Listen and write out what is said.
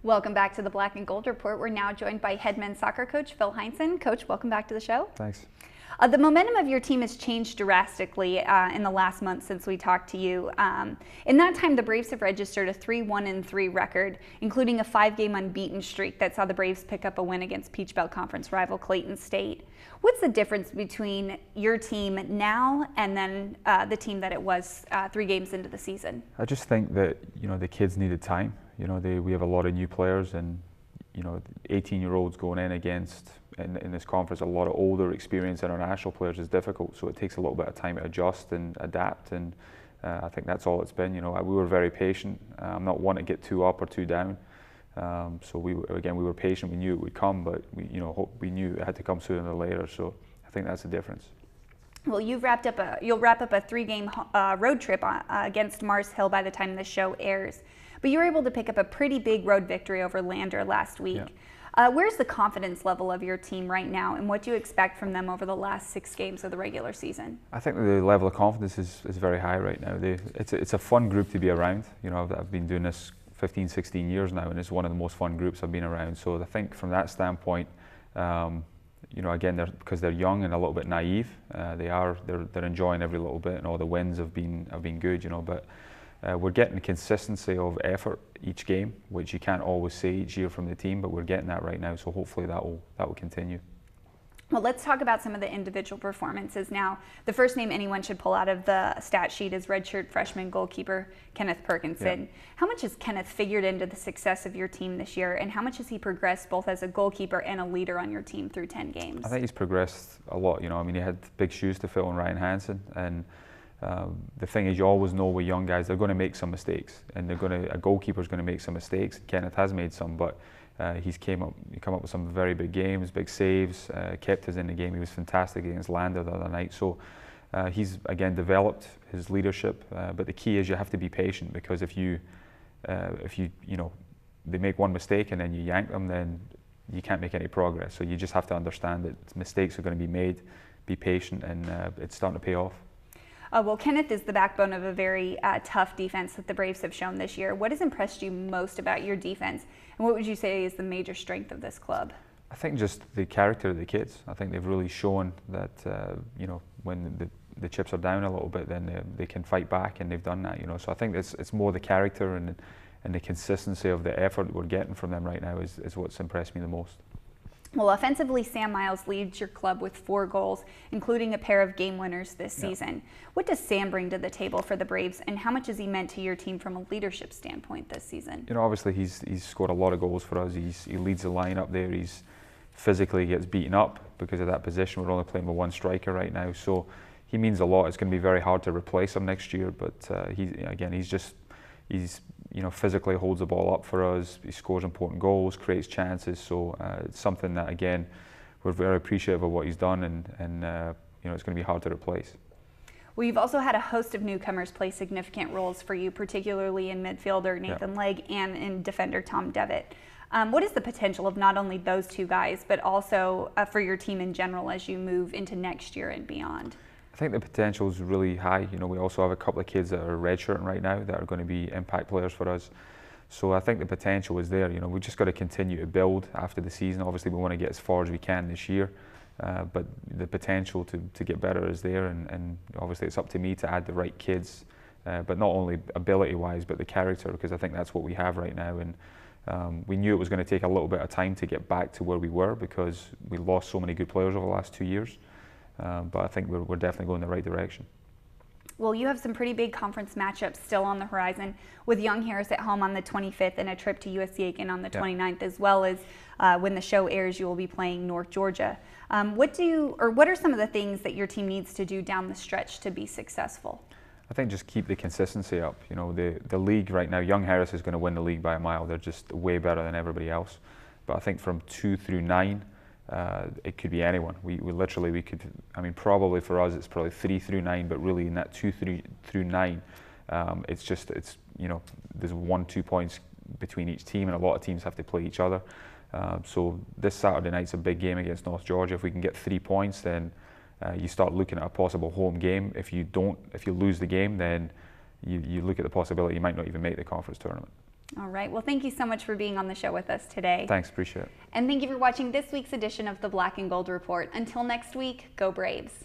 Welcome back to the Black and Gold Report. We're now joined by head men's soccer coach Phil Heinsohn. Coach, welcome back to the show. Thanks. The momentum of your team has changed drastically in the last month since we talked to you. In that time, the Braves have registered a 3-1-3 record, including a 5-game unbeaten streak that saw the Braves pick up a win against Peach Belt Conference rival Clayton State. What's the difference between your team now and then the team that it was 3 games into the season? I just think that the kids needed time. We have a lot of new players, and 18-year-olds going in against in this conference a lot of older, experienced international players is difficult. So it takes a little bit of time to adjust and adapt, and I think that's all it's been. We were very patient. I'm not one to get too up or too down. So we were patient. We knew it would come, but we knew it had to come sooner or later. So I think that's the difference. Well, you'll wrap up a 3-game road trip against Mars Hill by the time this show airs. But you were able to pick up a pretty big road victory over Lander last week. Yeah. Where's the confidence level of your team right now, and what do you expect from them over the last 6 games of the regular season? I think the level of confidence is very high right now. It's a fun group to be around. I've been doing this 15, 16 years now, and it's one of the most fun groups I've been around. So I think from that standpoint, again, because they're young and a little bit naive, they're enjoying every little bit, and all the wins have been good. But we're getting the consistency of effort each game, which you can't always say each year from the team, but we're getting that right now. So hopefully that will continue. Well, let's talk about some of the individual performances now. The first name anyone should pull out of the stat sheet is redshirt freshman goalkeeper Kenneth Perkinson. Yeah. How much has Kenneth figured into the success of your team this year, and how much has he progressed both as a goalkeeper and a leader on your team through 10 games? I think he's progressed a lot. He had big shoes to fill in Ryan Hansen, and the thing is, you always know with young guys they're going to make some mistakes, and a goalkeeper's going to make some mistakes. Kenneth has made some, but he come up with some very big games, big saves, kept us in the game. He was fantastic against Lander the other night. So he's again developed his leadership, but the key is you have to be patient, because if they make one mistake and then you yank them, then you can't make any progress. So you just have to understand that mistakes are going to be made, be patient, and it's starting to pay off. Well, Kenneth is the backbone of a very tough defense that the Braves have shown this year. What has impressed you most about your defense, and what would you say is the major strength of this club? I think just the character of the kids. I think they've really shown that when the chips are down a little bit, then they can fight back, and they've done that. So I think it's more the character and the consistency of the effort that we're getting from them right now is what's impressed me the most. Well, offensively, Sam Miles leads your club with 4 goals, including a pair of game winners this season. What does Sam bring to the table for the Braves, and how much has he meant to your team from a leadership standpoint this season? Obviously he's scored a lot of goals for us. He leads the line up there. He's physically gets beaten up because of that position. We're only playing with 1 striker right now, so he means a lot. It's going to be very hard to replace him next year, but he's physically holds the ball up for us. He scores important goals, creates chances. So it's something that, again, we're very appreciative of what he's done, and it's going to be hard to replace. Well, you've also had a host of newcomers play significant roles for you, particularly in midfielder Nathan Legg and in defender Tom Devitt. What is the potential of not only those 2 guys, but also for your team in general as you move into next year and beyond? I think the potential is really high. We also have a couple of kids that are redshirting right now that are going to be impact players for us. So I think the potential is there. We just got to continue to build after the season. Obviously, we want to get as far as we can this year, but the potential to get better is there. And obviously, it's up to me to add the right kids, but not only ability-wise, but the character, because I think that's what we have right now. And we knew it was going to take a little bit of time to get back to where we were, because we lost so many good players over the last 2 years. But I think we're definitely going in the right direction. Well, you have some pretty big conference matchups still on the horizon, with Young Harris at home on the 25th and a trip to USC Aiken on the 29th, as well as when the show airs, you will be playing North Georgia. What are some of the things that your team needs to do down the stretch to be successful? I think just keep the consistency up. The league right now, Young Harris is going to win the league by a mile. They're just way better than everybody else. But I think from 2 through 9, it could be anyone. We could. Probably for us it's probably 3 through 9, but really in that 2 through 9, it's there's 1-2 points between each team, and a lot of teams have to play each other. So this Saturday night's a big game against North Georgia. If we can get 3 points, then you start looking at a possible home game. If you lose the game, then you look at the possibility you might not even make the conference tournament. All right. Well, thank you so much for being on the show with us today. Thanks, appreciate it. And thank you for watching this week's edition of the Black and Gold Report. Until next week, go Braves.